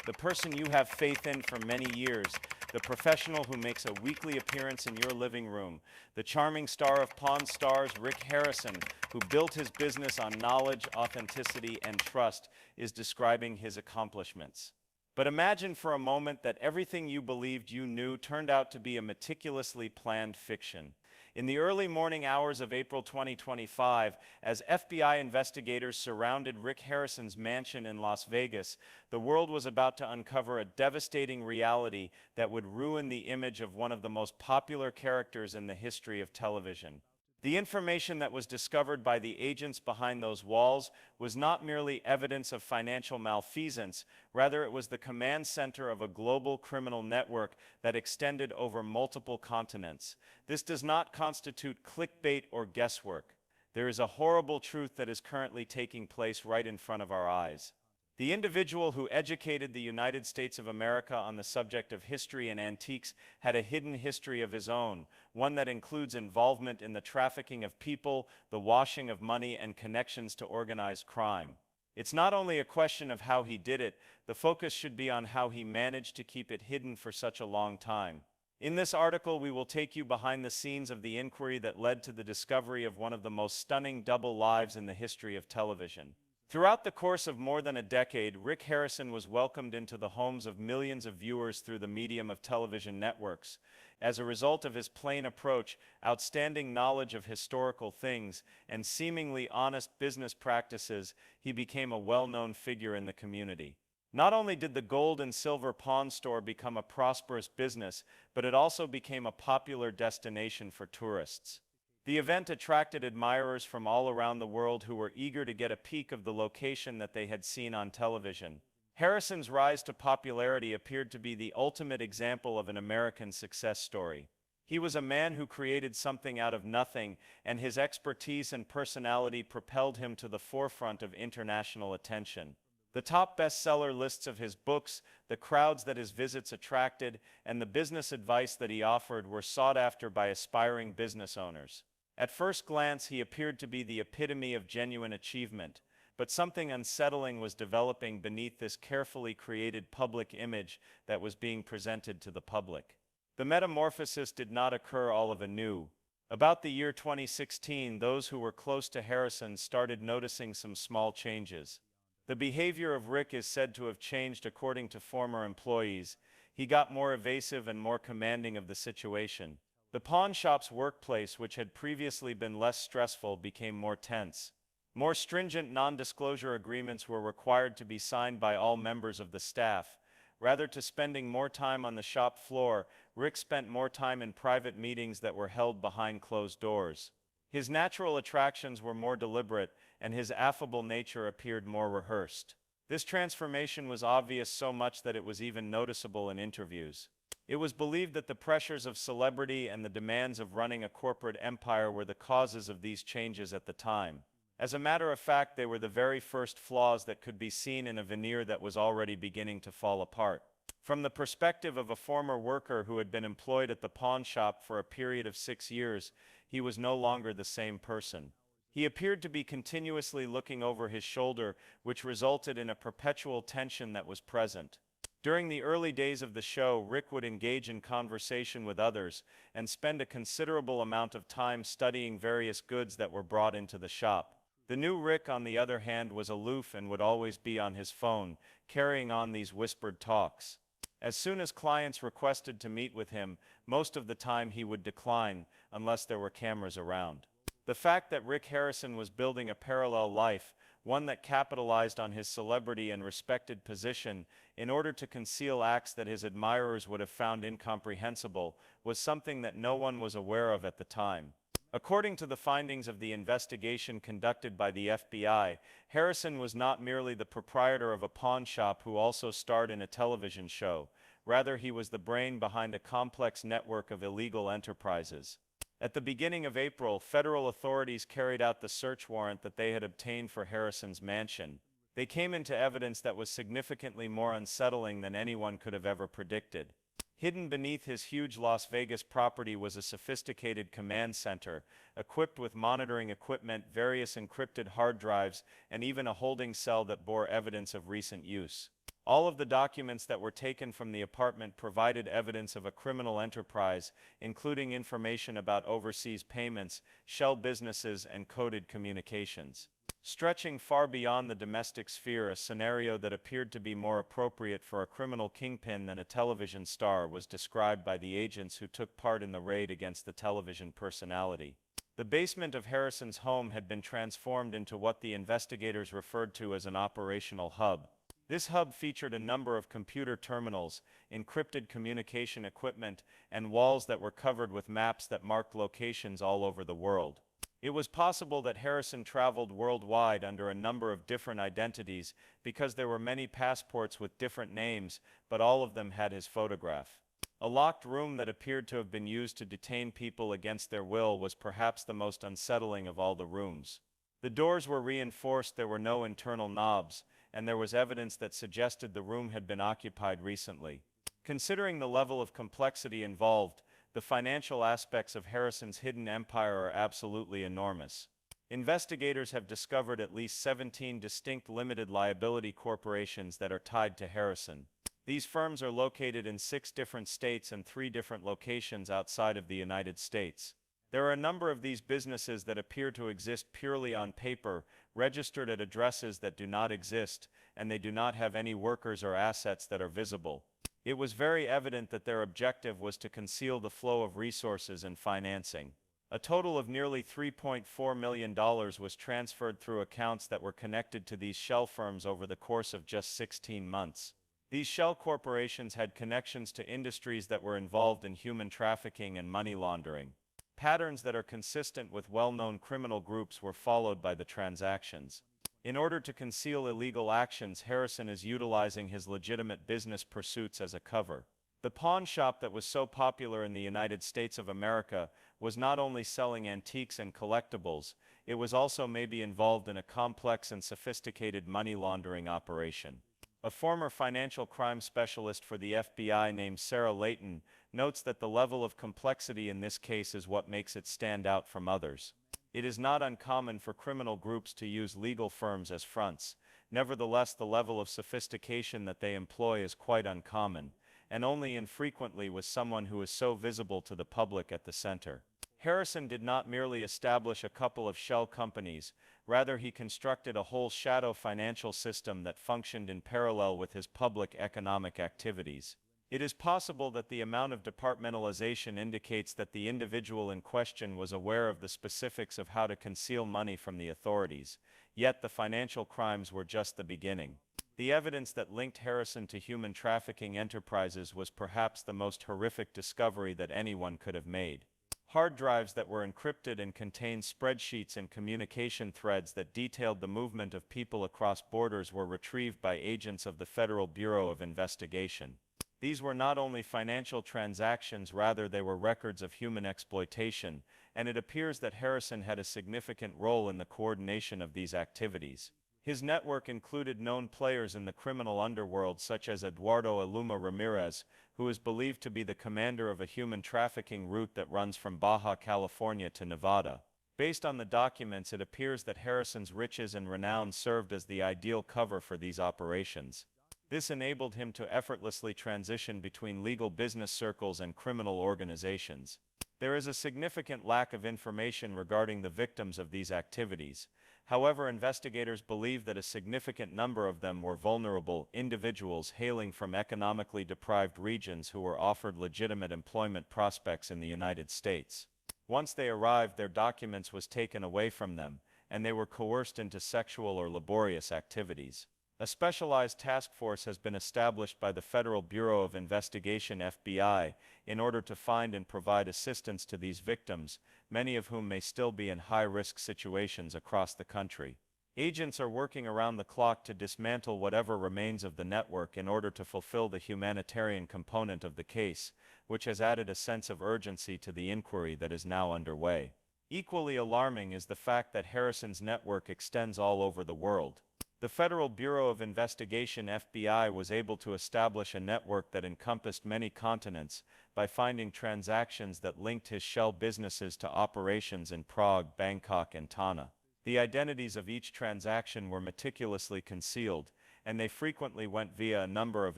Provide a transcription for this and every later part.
the person you have faith in for many years, the professional who makes a weekly appearance in your living room, the charming star of Pawn Stars, Rick Harrison, who built his business on knowledge, authenticity, and trust, is describing his accomplishments. But imagine for a moment that everything you believed you knew turned out to be a meticulously planned fiction. In the early morning hours of April 2025, as FBI investigators surrounded Rick Harrison's mansion in Las Vegas, the world was about to uncover a devastating reality that would ruin the image of one of the most popular characters in the history of television. The information that was discovered by the agents behind those walls was not merely evidence of financial malfeasance, rather it was the command center of a global criminal network that extended over multiple continents. This does not constitute clickbait or guesswork. There is a horrible truth that is currently taking place right in front of our eyes. The individual who educated the United States of America on the subject of history and antiques had a hidden history of his own, one that includes involvement in the trafficking of people, the washing of money, and connections to organized crime. It's not only a question of how he did it, the focus should be on how he managed to keep it hidden for such a long time. In this article, we will take you behind the scenes of the inquiry that led to the discovery of one of the most stunning double lives in the history of television. Throughout the course of more than a decade, Rick Harrison was welcomed into the homes of millions of viewers through the medium of television networks. As a result of his plain approach, outstanding knowledge of historical things, and seemingly honest business practices, he became a well-known figure in the community. Not only did the gold and silver pawn store become a prosperous business, but it also became a popular destination for tourists. The event attracted admirers from all around the world who were eager to get a peek of the location that they had seen on television. Harrison's rise to popularity appeared to be the ultimate example of an American success story. He was a man who created something out of nothing, and his expertise and personality propelled him to the forefront of international attention. The top bestseller lists of his books, the crowds that his visits attracted, and the business advice that he offered were sought after by aspiring business owners. At first glance, he appeared to be the epitome of genuine achievement, but something unsettling was developing beneath this carefully created public image that was being presented to the public. The metamorphosis did not occur all of anew. About the year 2016, those who were close to Harrison started noticing some small changes. The behavior of Rick is said to have changed according to former employees. He got more evasive and more commanding of the situation. The pawn shop's workplace, which had previously been less stressful, became more tense. More stringent non-disclosure agreements were required to be signed by all members of the staff. Rather than spending more time on the shop floor, Rick spent more time in private meetings that were held behind closed doors. His natural attractions were more deliberate, and his affable nature appeared more rehearsed. This transformation was obvious so much that it was even noticeable in interviews. It was believed that the pressures of celebrity and the demands of running a corporate empire were the causes of these changes at the time. As a matter of fact, they were the very first flaws that could be seen in a veneer that was already beginning to fall apart. From the perspective of a former worker who had been employed at the pawn shop for a period of 6 years, he was no longer the same person. He appeared to be continuously looking over his shoulder, which resulted in a perpetual tension that was present. During the early days of the show, Rick would engage in conversation with others and spend a considerable amount of time studying various goods that were brought into the shop. The new Rick, on the other hand, was aloof and would always be on his phone, carrying on these whispered talks. As soon as clients requested to meet with him, most of the time he would decline, unless there were cameras around. The fact that Rick Harrison was building a parallel life, one that capitalized on his celebrity and respected position in order to conceal acts that his admirers would have found incomprehensible, was something that no one was aware of at the time. According to the findings of the investigation conducted by the FBI, Harrison was not merely the proprietor of a pawn shop who also starred in a television show. Rather, he was the brain behind a complex network of illegal enterprises. At the beginning of April, federal authorities carried out the search warrant that they had obtained for Harrison's mansion. They came into evidence that was significantly more unsettling than anyone could have ever predicted. Hidden beneath his huge Las Vegas property was a sophisticated command center, equipped with monitoring equipment, various encrypted hard drives, and even a holding cell that bore evidence of recent use. All of the documents that were taken from the apartment provided evidence of a criminal enterprise, including information about overseas payments, shell businesses, and coded communications. Stretching far beyond the domestic sphere, a scenario that appeared to be more appropriate for a criminal kingpin than a television star was described by the agents who took part in the raid against the television personality. The basement of Harrison's home had been transformed into what the investigators referred to as an operational hub. This hub featured a number of computer terminals, encrypted communication equipment, and walls that were covered with maps that marked locations all over the world. It was possible that Harrison traveled worldwide under a number of different identities because there were many passports with different names, but all of them had his photograph. A locked room that appeared to have been used to detain people against their will was perhaps the most unsettling of all the rooms. The doors were reinforced, there were no internal knobs, and there was evidence that suggested the room had been occupied recently. Considering the level of complexity involved, the financial aspects of Harrison's hidden empire are absolutely enormous. Investigators have discovered at least 17 distinct limited liability corporations that are tied to Harrison. These firms are located in 6 different states and 3 different locations outside of the United States. There are a number of these businesses that appear to exist purely on paper, registered at addresses that do not exist, and they do not have any workers or assets that are visible. It was very evident that their objective was to conceal the flow of resources and financing. A total of nearly $3.4 million was transferred through accounts that were connected to these shell firms over the course of just 16 months. These shell corporations had connections to industries that were involved in human trafficking and money laundering. Patterns that are consistent with well-known criminal groups were followed by the transactions. In order to conceal illegal actions, Harrison is utilizing his legitimate business pursuits as a cover. The pawn shop that was so popular in the United States of America was not only selling antiques and collectibles, it was also maybe involved in a complex and sophisticated money laundering operation. A former financial crime specialist for the FBI named Sarah Layton notes that the level of complexity in this case is what makes it stand out from others. It is not uncommon for criminal groups to use legal firms as fronts. Nevertheless, the level of sophistication that they employ is quite uncommon, and only infrequently with someone who is so visible to the public at the center. Harrison did not merely establish a couple of shell companies, rather he constructed a whole shadow financial system that functioned in parallel with his public economic activities. It is possible that the amount of departmentalization indicates that the individual in question was aware of the specifics of how to conceal money from the authorities, yet the financial crimes were just the beginning. The evidence that linked Harrison to human trafficking enterprises was perhaps the most horrific discovery that anyone could have made. Hard drives that were encrypted and contained spreadsheets and communication threads that detailed the movement of people across borders were retrieved by agents of the Federal Bureau of Investigation. These were not only financial transactions, rather they were records of human exploitation, and it appears that Harrison had a significant role in the coordination of these activities. His network included known players in the criminal underworld such as Eduardo Aluma Ramirez, who is believed to be the commander of a human trafficking route that runs from Baja California to Nevada. Based on the documents, it appears that Harrison's riches and renown served as the ideal cover for these operations. This enabled him to effortlessly transition between legal business circles and criminal organizations. There is a significant lack of information regarding the victims of these activities. However, investigators believe that a significant number of them were vulnerable individuals hailing from economically deprived regions who were offered legitimate employment prospects in the United States. Once they arrived, their documents was taken away from them, and they were coerced into sexual or laborious activities. A specialized task force has been established by the Federal Bureau of Investigation (FBI) in order to find and provide assistance to these victims, many of whom may still be in high-risk situations across the country. Agents are working around the clock to dismantle whatever remains of the network in order to fulfill the humanitarian component of the case, which has added a sense of urgency to the inquiry that is now underway. Equally alarming is the fact that Harrison's network extends all over the world. The Federal Bureau of Investigation (FBI) was able to establish a network that encompassed many continents by finding transactions that linked his shell businesses to operations in Prague, Bangkok, and Tana. The identities of each transaction were meticulously concealed, and they frequently went via a number of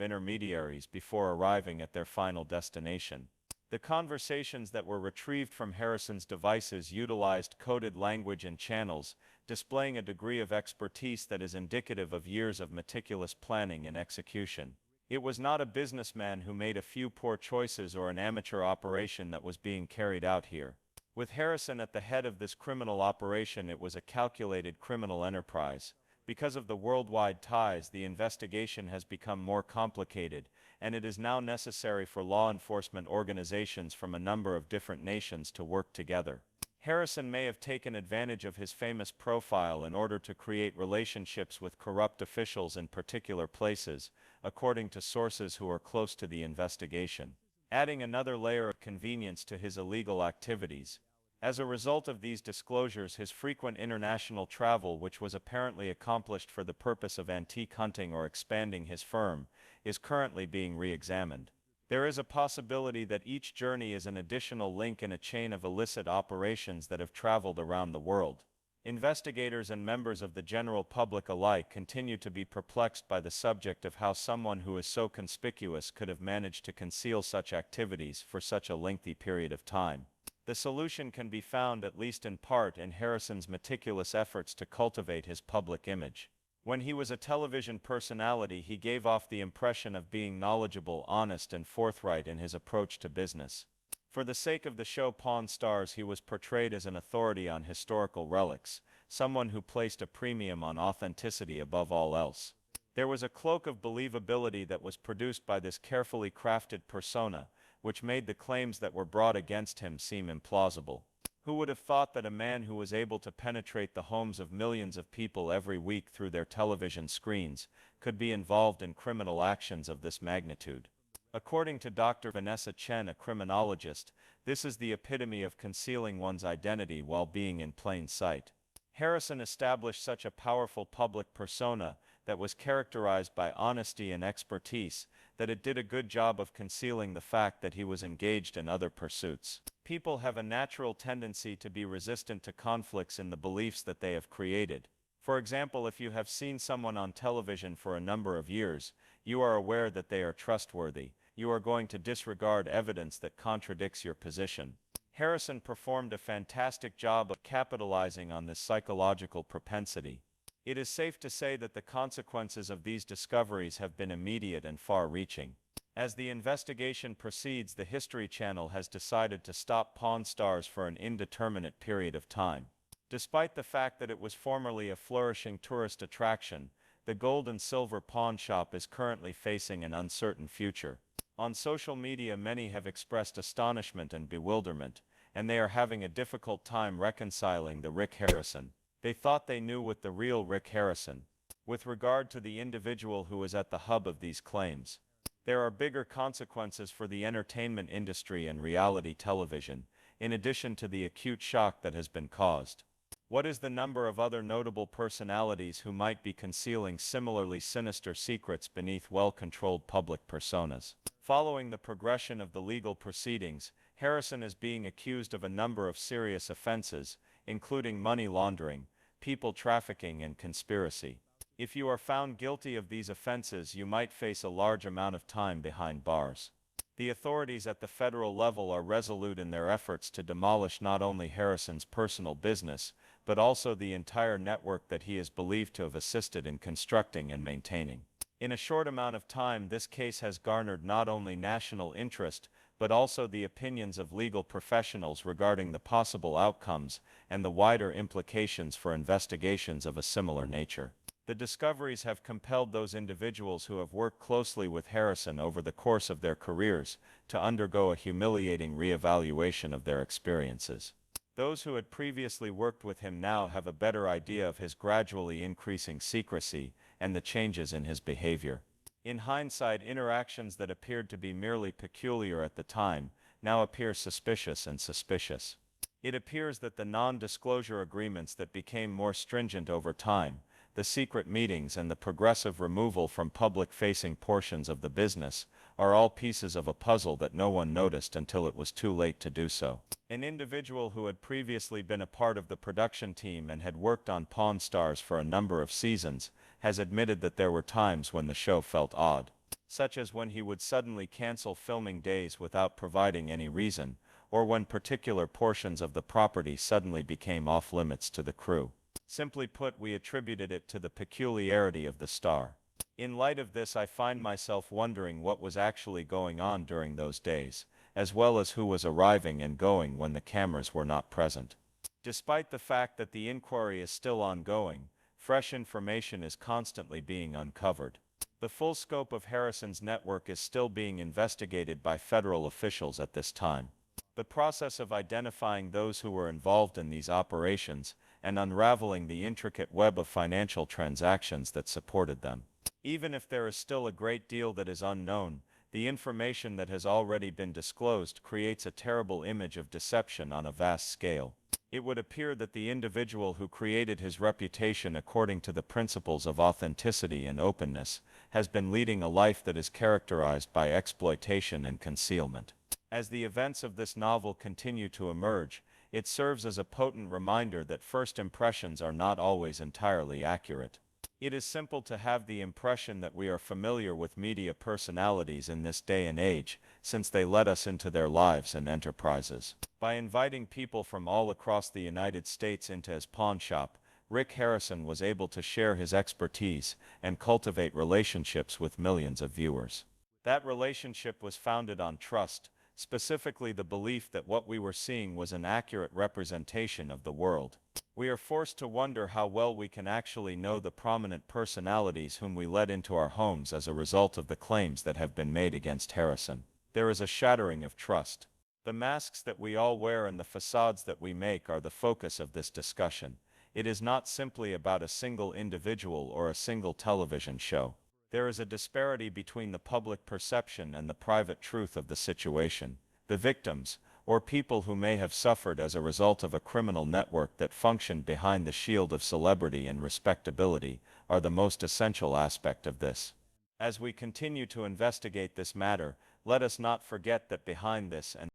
intermediaries before arriving at their final destination. The conversations that were retrieved from Harrison's devices utilized coded language and channels, displaying a degree of expertise that is indicative of years of meticulous planning and execution. It was not a businessman who made a few poor choices or an amateur operation that was being carried out here. With Harrison at the head of this criminal operation, it was a calculated criminal enterprise. Because of the worldwide ties, the investigation has become more complicated, and it is now necessary for law enforcement organizations from a number of different nations to work together. Harrison may have taken advantage of his famous profile in order to create relationships with corrupt officials in particular places, according to sources who are close to the investigation, adding another layer of convenience to his illegal activities. As a result of these disclosures, his frequent international travel, which was apparently accomplished for the purpose of antique hunting or expanding his firm, is currently being re-examined. There is a possibility that each journey is an additional link in a chain of illicit operations that have traveled around the world. Investigators and members of the general public alike continue to be perplexed by the subject of how someone who is so conspicuous could have managed to conceal such activities for such a lengthy period of time. The solution can be found, at least in part, in Harrison's meticulous efforts to cultivate his public image. When he was a television personality, he gave off the impression of being knowledgeable, honest, and forthright in his approach to business. For the sake of the show Pawn Stars, he was portrayed as an authority on historical relics, someone who placed a premium on authenticity above all else. There was a cloak of believability that was produced by this carefully crafted persona, which made the claims that were brought against him seem implausible. Who would have thought that a man who was able to penetrate the homes of millions of people every week through their television screens could be involved in criminal actions of this magnitude? According to Dr. Vanessa Chen, a criminologist, this is the epitome of concealing one's identity while being in plain sight. Harrison established such a powerful public persona that was characterized by honesty and expertise that it did a good job of concealing the fact that he was engaged in other pursuits. People have a natural tendency to be resistant to conflicts in the beliefs that they have created. For example, if you have seen someone on television for a number of years, you are aware that they are trustworthy. You are going to disregard evidence that contradicts your position. Harrison performed a fantastic job of capitalizing on this psychological propensity. It is safe to say that the consequences of these discoveries have been immediate and far-reaching. As the investigation proceeds, the History Channel has decided to stop Pawn Stars for an indeterminate period of time. Despite the fact that it was formerly a flourishing tourist attraction, the gold and silver pawn shop is currently facing an uncertain future. On social media, many have expressed astonishment and bewilderment, and they are having a difficult time reconciling the Rick Harrison they thought they knew with the real Rick Harrison. With regard to the individual who is at the hub of these claims, there are bigger consequences for the entertainment industry and reality television, in addition to the acute shock that has been caused. What is the number of other notable personalities who might be concealing similarly sinister secrets beneath well-controlled public personas? Following the progression of the legal proceedings, Harrison is being accused of a number of serious offenses, including money laundering, people trafficking, and conspiracy. If you are found guilty of these offenses, you might face a large amount of time behind bars. The authorities at the federal level are resolute in their efforts to demolish not only Harrison's personal business, but also the entire network that he is believed to have assisted in constructing and maintaining. In a short amount of time, this case has garnered not only national interest, but also the opinions of legal professionals regarding the possible outcomes and the wider implications for investigations of a similar nature. The discoveries have compelled those individuals who have worked closely with Harrison over the course of their careers to undergo a humiliating reevaluation of their experiences. Those who had previously worked with him now have a better idea of his gradually increasing secrecy and the changes in his behavior. In hindsight, interactions that appeared to be merely peculiar at the time now appear suspicious and suspicious. It appears that the non-disclosure agreements that became more stringent over time, the secret meetings, and the progressive removal from public-facing portions of the business are all pieces of a puzzle that no one noticed until it was too late to do so. An individual who had previously been a part of the production team and had worked on Pawn Stars for a number of seasons has admitted that there were times when the show felt odd, such as when he would suddenly cancel filming days without providing any reason, or when particular portions of the property suddenly became off-limits to the crew. Simply put, we attributed it to the peculiarity of the star. In light of this, I find myself wondering what was actually going on during those days, as well as who was arriving and going when the cameras were not present. Despite the fact that the inquiry is still ongoing, fresh information is constantly being uncovered. The full scope of Harrison's network is still being investigated by federal officials at this time. The process of identifying those who were involved in these operations and unraveling the intricate web of financial transactions that supported them. Even if there is still a great deal that is unknown, the information that has already been disclosed creates a terrible image of deception on a vast scale. It would appear that the individual who created his reputation according to the principles of authenticity and openness has been leading a life that is characterized by exploitation and concealment. As the events of this novel continue to emerge, it serves as a potent reminder that first impressions are not always entirely accurate. It is simple to have the impression that we are familiar with media personalities in this day and age, since they let us into their lives and enterprises. By inviting people from all across the United States into his pawn shop, Rick Harrison was able to share his expertise and cultivate relationships with millions of viewers. That relationship was founded on trust, specifically the belief that what we were seeing was an accurate representation of the world. We are forced to wonder how well we can actually know the prominent personalities whom we let into our homes as a result of the claims that have been made against Harrison. There is a shattering of trust. The masks that we all wear and the facades that we make are the focus of this discussion. It is not simply about a single individual or a single television show. There is a disparity between the public perception and the private truth of the situation. The victims, or people who may have suffered as a result of a criminal network that functioned behind the shield of celebrity and respectability, are the most essential aspect of this. As we continue to investigate this matter, let us not forget that behind this and